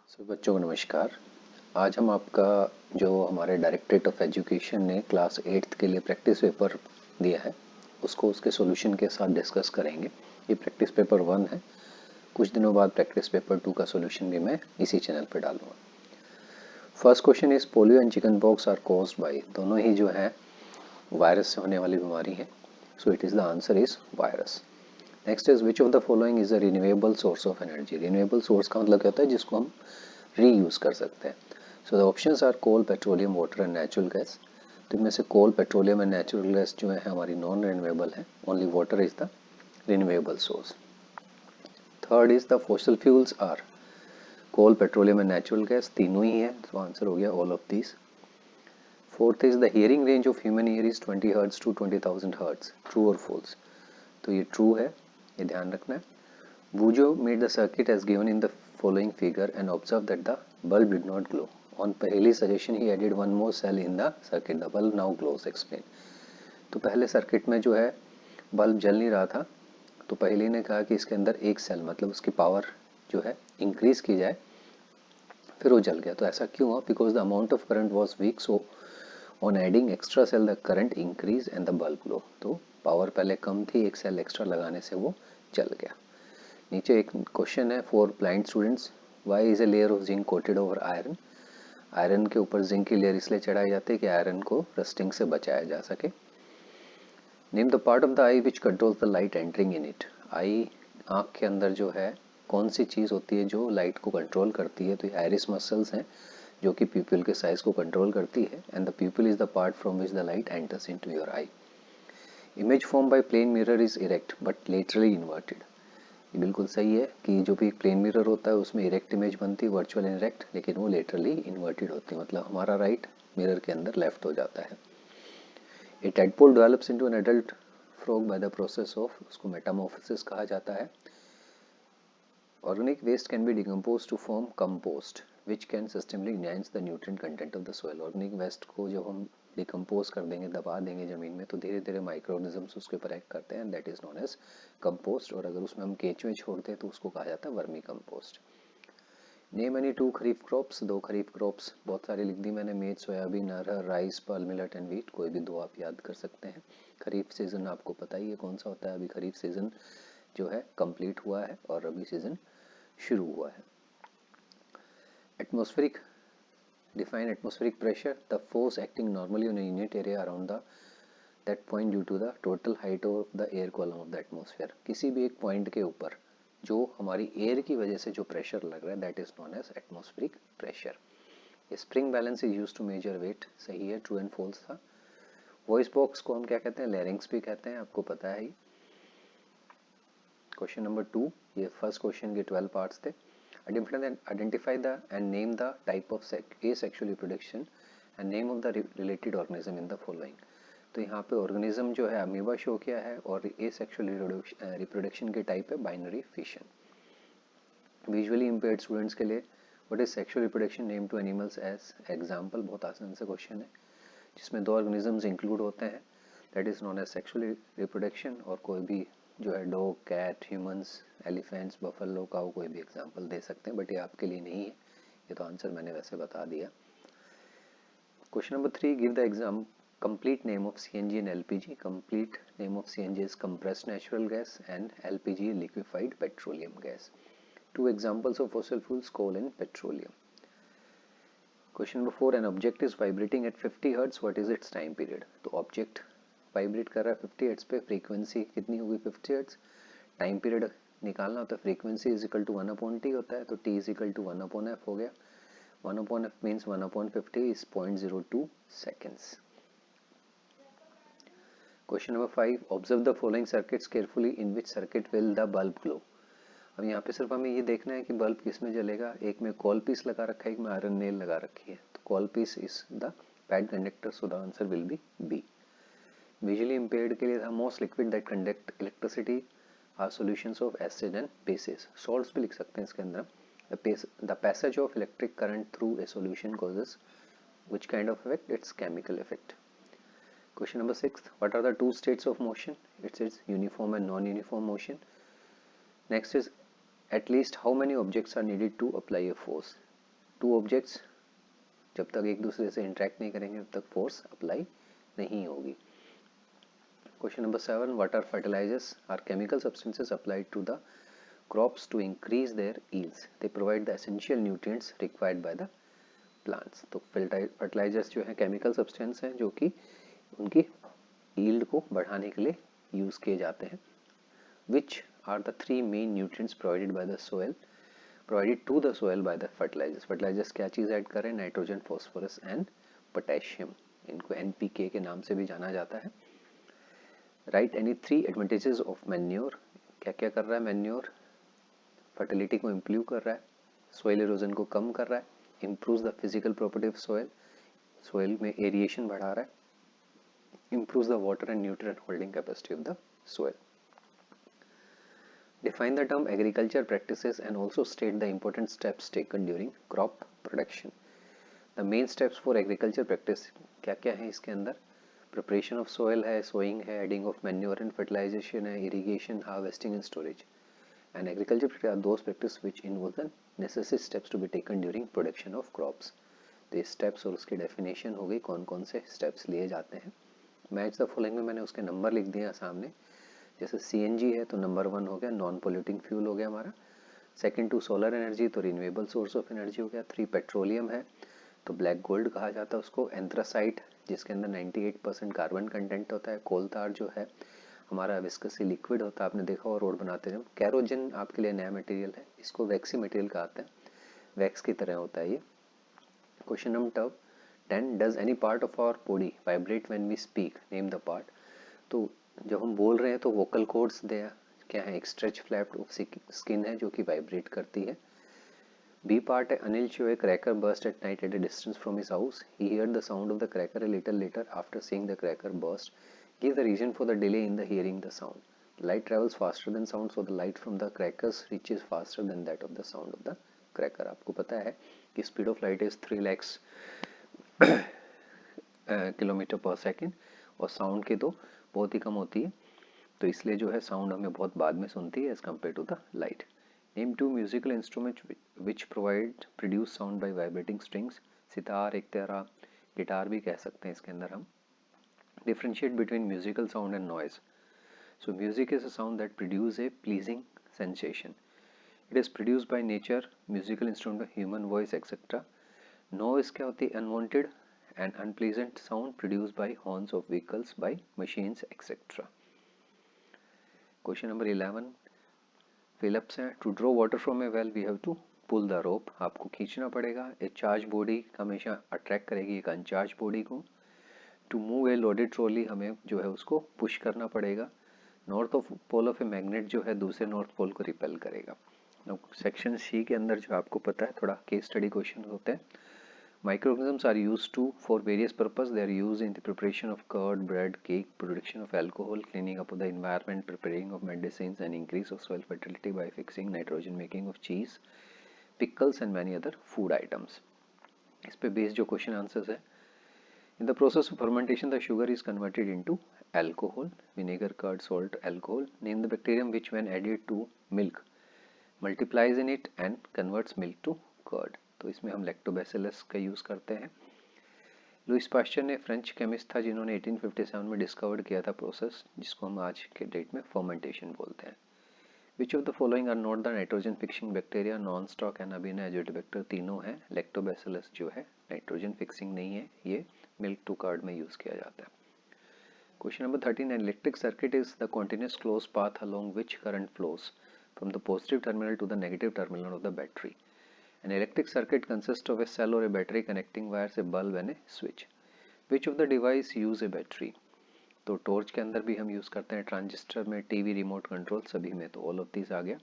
बच्चों को नमस्कार। आज हम आपका जो हमारे डायरेक्टरेट ऑफ एजुकेशन ने क्लास 8th के लिए प्रैक्टिस पेपर दिया है उसको उसके सॉल्यूशन के साथ डिस्कस करेंगे। ये प्रैक्टिस पेपर 1 है। कुछ दिनों बाद प्रैक्टिस पेपर 2 का सॉल्यूशन भी मैं इसी चैनल पर डालूंगा। First question is polio and chickenpox are caused by, दोनों ही जो है वायरस से होने वाली बीमारी है। So it is the answer is virus. Next is which of the following is a renewable source of energy. Renewable source का मतलब क्या होता है, जिसको हम रीयूज कर सकते हैं। So the options are coal, petroleum, water and natural gas. तो इनमें से coal, petroleum and natural gas जो है हमारी नॉन रिन्यूएबल है। Only water is the renewable source. Third is the fossil fuels are coal, petroleum and natural gas, तीनों ही है। तो आंसर हो गया all of these. Fourth is the hearing range of human ear is 20 hertz to 20,000 hertz. True और false? तो ये true है, ये ध्यान रखना है। Bujo made the circuit as given in the following figure and observed that the bulb did not glow. On पहली suggestion he added one more cell in the circuit. The bulb now glows. Explain. तो पहले circuit में जो है bulb जल नहीं रहा था, तो पहले ने कहा कि इसके अंदर एक सेल मतलब उसकी पावर जो है इंक्रीज की जाए, फिर वो जल गया। तो ऐसा क्यों हुआ? Because the amount of current was weak, so on adding extra cell the current increase and the bulb glow. तो पावर पहले कम थी, एक सेल एक्स्ट्रा लगाने से वो जल गया। नीचे एक क्वेश्चन है for blind students, why is a layer of zinc coated over iron. Iron के ऊपर जिंक की लेयर इसलिए चढ़ाई जाती है कि आयरन को रस्टिंग से बचाया जा सके। Name the part of the eye which controls the light entering in it. Eye, आँख के अंदर जो है कौन सी चीज़ होती है जो लाइट को कंट्रोल करती है? तो ये आयरिस मसल्स हैं जो कि प्यूपिल के साइज को कंट्रोल करती है। And the pupil is the part from which the light enters into your eye. Image form by plane mirror is erect but laterally inverted. ये बिल्कुल सही है कि जो भी प्लेन मिरर होता है उसमें इरेक्ट इमेज बनती है, वर्चुअल इरेक्ट, लेकिन वो लेटरली इन्वर्टेड होती है, मतलब हमारा राइट मिरर के अंदर लेफ्ट हो जाता है। A tadpole develops into an adult frog by the process of, उसको मेटामॉर्फोसिस कहा जाता है। Organic waste can be decompose to form compost which can systemly enhance the nutrient content of the soil. Organic waste को जब हम decompose कर देंगे, दबा देंगे ज़मीन में, तो धीरे धीरे माइक्रो ऑर्गेनिजम्स उसके ऊपर एक्ट करते हैं, that is known as compost. और अगर उसमें हम केचुए छोड़ते हैं तो उसको कहा जाता है vermicompost. Name any two kharif crops. दो खरीफ क्रॉप्स बहुत सारी लिख दी मैंने, maize, soybean, arhar, rice, pearl millet and wheat. कोई भी दो आप याद कर सकते हैं। खरीफ सीजन आपको पता ही है कौन सा होता है। अभी खरीफ सीजन जो है कंप्लीट हुआ है और रबी सीजन शुरू हुआ है। Atmospheric, define atmospheric pressure, the force acting normally on a unit area around the that point due to the total height of the air column of the atmosphere। किसी भी एक पॉइंट के ऊपर जो हमारी एयर की वजह से जो प्रेशर लग रहा है that is known as atmospheric pressure. Spring balance is used to measure weight, सही है, ट्रू एंड फॉल्स था। वॉइस बॉक्स को हम क्या कहते हैं? लैरिंग्स भी कहते हैं, आपको पता है ही। क्वेश्चन नंबर 2, ये फर्स्ट क्वेश्चन के 12 पार्ट्स थे। Identify the and name the type of asexual reproduction and name of the related organism in the following। तो यहाँ पे ऑर्गेनिज्म जो है अमीबा शो किया है और एसेक्सुअल रिप्रोडक्शन के टाइप है binary fission. Visually impaired students के लिए what is sexual reproduction, name two animals as example. बहुत आसान से क्वेश्चन है जिसमें दो ऑर्गेनिजम्स इंक्लूड होते हैं, that is non asexual reproduction. और कोई भी जो है dog, cat, humans, elephants, buffalo, cow, कोई भी एग्जांपल दे सकते हैं, बट ये आपके लिए नहीं है, ये तो आंसर मैंने वैसे बता दिया। Question number 3, give the exam complete name of CNG and LPG. Complete name of CNG is compressed natural gas and LPG liquefied petroleum gas. Two examples of fossil fuels, coal and petroleum. Question number 4, an object is vibrating at 50 hertz, what is its time period. तो object vibrate कर रहा है 50 hertz पे, frequency कितनी होगी 50 hertz, time period निकालना होता है, frequency is equal to 1/t होता है, तो t is equal to 1/f हो गया। 1/f means 1/50 is 0.02 seconds. Question number 5, observe the following circuits carefully, in which circuit will the bulb glow. अब यहाँ पे सिर्फ हमें ये देखना है कि बल्ब किस में जलेगा। एक में कॉल पीस लगा रखा है, एक में आयरन नेल लगा रखी है, तो coal piece is the bad conductor, so the answer will be B. Visually impaired के लिए था most liquid that conduct electricity are solutions of acid and bases. Salts भी लिख सकते हैं इसके अंदर। The passage of electric current through a solution causes which kind of effect? It's chemical effect. Question number 6, what are the two states of motion? It's is uniform and non uniform motion. Next is at least how many objects are needed to apply a force? Two objects जब तक एक दूसरे से interact नहीं करेंगे तब तक force apply नहीं होगी। Question number 7, what are fertilizers? Are chemical substances applied to the crops to increase their yields. They provide the essential nutrients required by the plants. तो फर्टिलाइजर्स जो है केमिकल सब्सटेंस हैं जो कि उनकी यील्ड को बढ़ाने के लिए यूज किए जाते हैं। Which are the three main nutrients provided by the soil, provided to the soil by the fertilizers? Fertilizers क्या चीज़ ऐड करें? Nitrogen, phosphorus and potassium. इनको NPK के नाम से भी जाना जाता है। Write any 3 advantages of manure? क्या क्या कर रहा है मैन्योर? फर्टिलिटी को इम्प्रूव कर रहा है, सोइल इरोजन को कम कर रहा है, improve the physical property of soil, soil में एरिएशन बढ़ा रहा है, improve the water and nutrient holding capacity of the soil. Define the term agriculture practices and also state the important steps taken during crop production. The main steps for agriculture practice क्या क्या है इसके अंदर? Preparation of soil है, sowing है, adding of manure and fertilization है, irrigation, harvesting and storage. And agriculture practice are those practices which involve the necessary steps to be taken during production of crops. तो ये steps और उसकी definition हो गई, कौन कौन से steps लिए जाते हैं। मैच द फॉलोइंग में मैंने उसके नंबर लिख दिए सामने। जैसे CNG है तो नंबर 1 हो गया, नॉन पोल्यूटिंग फ्यूल हो गया हमारा। सेकंड 2 सोलर एनर्जी तो रिन्यूएबल सोर्स ऑफ एनर्जी हो गया। 3 पेट्रोलियम है तो ब्लैक गोल्ड कहा जाता है उसको। एंथ्रासाइट जिसके अंदर 98% कार्बन कंटेंट होता है। कोल तार जो है हमारा विस्कसली लिक्विड होता है, आपने देखा हो रोड बनाते हैं। कैरोजन आपके लिए नया मटेरियल है, इसको वैक्सी मटेरियल कहते हैं, वैक्स की तरह होता है ये। Question number 10, does any part of our body vibrate when we speak? Name the part. तो जब हम बोल रहे हैं तो वोकल कॉर्ड्स दे क्या है? एक स्ट्रेच फ्लैप ऑफ स्किन है जो कि वाइब्रेट करती है। बी पार्ट है Anil show A cracker burst at night at a distance from his house. He heard the sound of the cracker a little letter after seeing the cracker burst. Give the reason for the delay in the hearing the sound. Light travels faster than sound, so the light from the crackers reaches faster than that of the sound of the cracker. आपको पता है कि speed of light is 3 lakhs kilometre पर second और sound की तो बहुत ही कम होती है, तो इसलिए जो है साउंड हमें बहुत बाद में सुनती है as compare to the light. Name 2 musical instrument which produce sound by vibrating strings. Sitar एक तरह, गिटार भी कह सकते हैं इसके अंदर हम। Differentiate between musical sound and noise. So music is a sound that produces a pleasing sensation. It is produced by nature, musical instrument by human voice, etc. Noise क्या होती है? Unwanted and unpleasant sound produced by horns of vehicles, by machines, etc. Question number 11. Phillips है to draw water from a well we have to pull the rope. आपको खींचना पड़ेगा। A charged body हमेशा attract करेगी एक uncharged body को। To move a loaded trolley हमें जो है उसको पुश करना पड़ेगा। North of pole of a magnet जो है दूसरे नॉर्थ पोल को रिपेल करेगा। सेक्शन सी के अंदर जो आपको पता है थोड़ा केस स्टडी क्वेश्चन होते हैं। Microorganisms are used to for various purpose. They are used in the preparation of curd, bread, cake, production of alcohol, cleaning up the environment, preparing of medicine and increase of soil fertility by fixing nitrogen, making of cheese, pickles and many other food items. इस पे based जो question answers है। In the process of fermentation, the sugar is converted into alcohol, vinegar, curd, salt, alcohol. Name the bacterium which, when added to milk, multiplies in it and converts milk to curd. तो इसमें हम lactobacillus का use करते हैं। Louis Pasteur ने French chemist था जिन्होंने 1857 में डिस्कवर्ड किया था प्रोसेस जिसको हम आज के डेट में फर्मेंटेशन बोलते हैं। Which of the following are not the nitrogen fixing bacteria? Non-stalk, Anabaena, Azotobacter तीनों हैं। Lactobacillus जो है नाइट्रोजन फिक्सिंग नहीं है, ये मिल्क टू कर्ड में यूज किया जाता है। Question number 13, an electric circuit is the continuous closed path along which current flows from the positive terminal to the negative terminal of the battery. An electric circuit consists of a cell or a battery connecting wires, a bulb and a switch. Which of the device use a battery? तो torch के अंदर भी हम use करते हैं, transistor में, TV remote control सभी में, तो ऑल ऑफ दिस आ गया।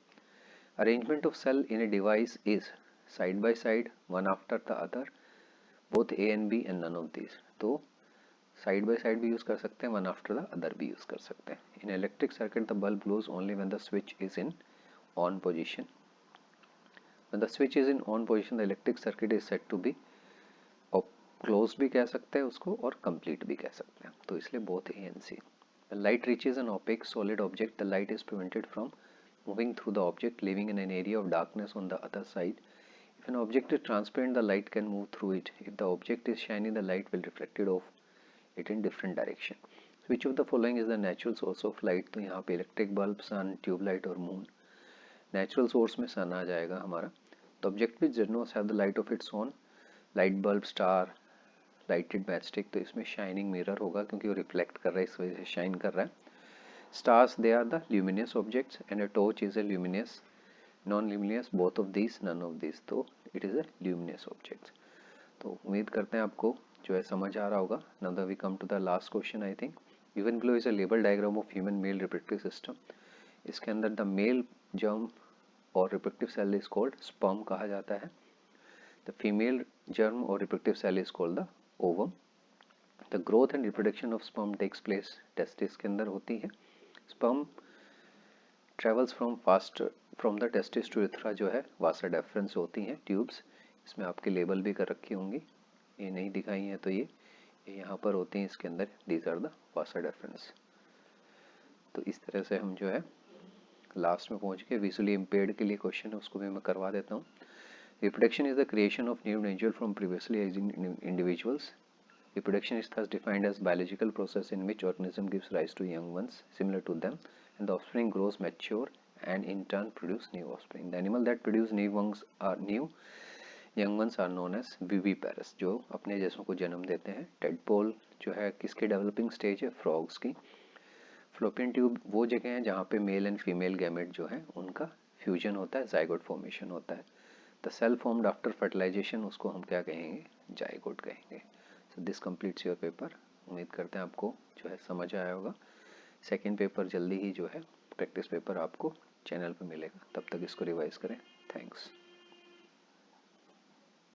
Arrangement of cell in a device is side by side, one after the other, both A and B and none of this. तो साइड बाय साइड भी use कर सकते हैं, वन आफ्टर द अदर भी use कर सकते हैं। In electric circuit the bulb glows only when the switch is in on position. When the switch is in on position the electric circuit is said to be close भी कह सकते हैं उसको और कंप्लीट भी कह सकते हैं, तो इसलिए both A and C. The light reaches an opaque solid object, the light is prevented from moving through the object, leaving in an area of darkness on the other side. If an object is transparent, the light can move through it. If the object is shiny, the light will reflect it off it in different direction. Which of the following is the natural source of light? तो यहाँ पे electric bulb, सन, tubelight और moon. Natural source में सन आ जाएगा हमारा. The object which does not have the light of its own, light bulb, star, lighted matchstick, तो इसमें shining mirror होगा क्योंकि वो रिफ्लेक्ट कर रहा है, इस वजह से शाइन कर रहा है. Stars, they are the luminous objects and a torch is a luminous, non-luminous, both of these, none of these, तो it is a luminous object. तो उम्मीद करते हैं आपको जो है समझ आ रहा होगा. Now we come to the last question I think. Given below is a label diagram of human male reproductive system. इसके अंदर the male germ और reproductive cell is called sperm कहा जाता है. The female germ or reproductive cell is called the ovum. The growth and reproduction of sperm takes place testis के अंदर होती है. Sperm travels from the testis to urethra जो है वासा deference होती हैं ट्यूब्स. इसमें आपके लेबल भी कर रखी होंगी, ये नहीं दिखाई हैं तो ये यहाँ पर होती हैं इसके अंदर. These are the vasa deferens. तो इस तरह से हम जो है लास्ट में पहुँच के विजुअली इम्पेयर्ड के लिए क्वेश्चन है उसको भी मैं करवा देता हूँ. Reproduction is the creation of new individual from previously existing individuals. Reproduction is thus defined as biological process in which organism gives rise to young ones similar to them, and the offspring grows mature and in turn produce new offspring. The animal that produce new young ones are known as viviparous, जो अपने जैसों को जन्म देते हैं. Tadpole जो है किसकी developing stage है? फ्रॉग्स की. फ्लोपियन ट्यूब वो जगह है जहाँ पे मेल एंड फीमेल गैमेट जो है उनका फ्यूजन होता है, जाइगोट फॉर्मेशन होता है. The cell formed after fertilization उसको हम क्या कहेंगे? जाइगोट कहेंगे. So this completes your paper. उम्मीद करते हैं आपको जो है समझ आया होगा. सेकंड पेपर जल्दी ही जो है प्रैक्टिस पेपर आपको चैनल पर मिलेगा. तब तक इसको रिवाइज करें. थैंक्स.